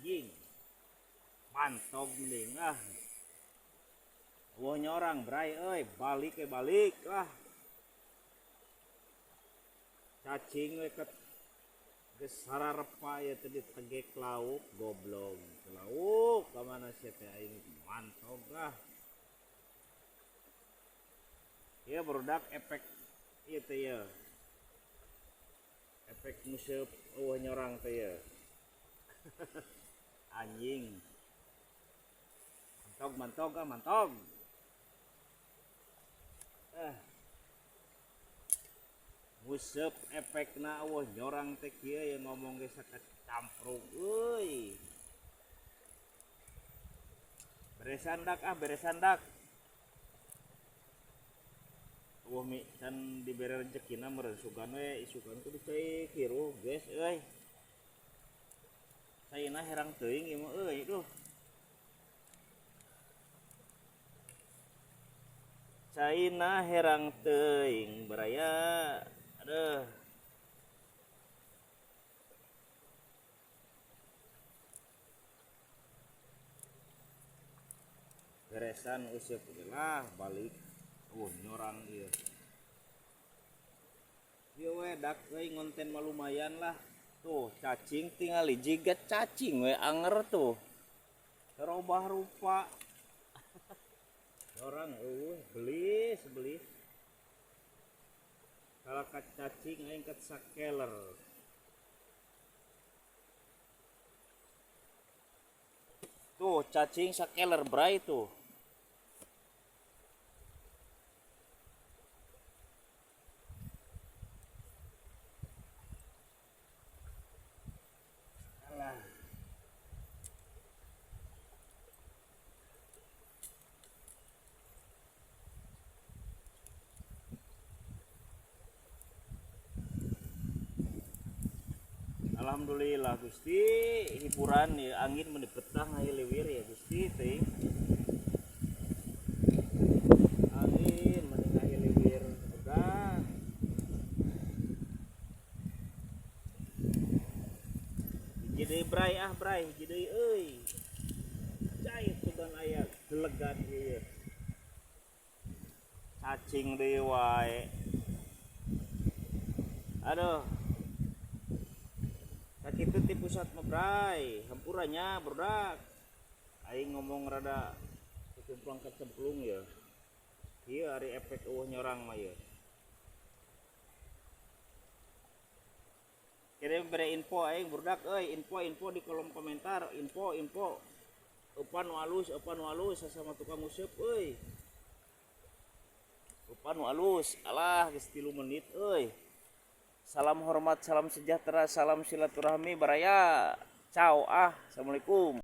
jing mantog mending wah nyorang bray balik balik cacing we ket geus sararepa ya tadi tegek lauk goblok lauk ka mana sia teh aing mantog ya barudak efek ieu teh ya efek museup nyorang teh ya anjing mantog mantog museup efekna nyorang teh kieu yang ngomong ge sakacamprung euy beresan dak mi can dibere rezekina meureun sugan we isukan kudu cai kiru geus euy saina herang teuing ieu mah euy duh saina herang teuing baraya aduh beresan useup lah balik nyorang ieu we dak we ngonten mah lumayan lah tuh cacing tinggal jigat cacing we anger tuh terubah rupa orang beli kalau kat cacing aing kat sakeler tuh cacing sakeler bray tuh alhamdulillah Gusti hiburan ya angin menipetah ngahiliwir ya Gusti teh angin meningahiliwir udah jadi bray jadi euy cai sugan aya gelegan ieu cacing deui wae aduh kitu ti pusat mah bray hampurannya berdak aing ngomong rada kecemplung kecemplung ya ieu ari efek nyorang mah ya kirim bere info aing berdak info di kolom komentar info eupan walus sasama tukang useup eupan walus alah geus 3 menit salam hormat, salam sejahtera, salam silaturahmi baraya. Ciao assalamualaikum.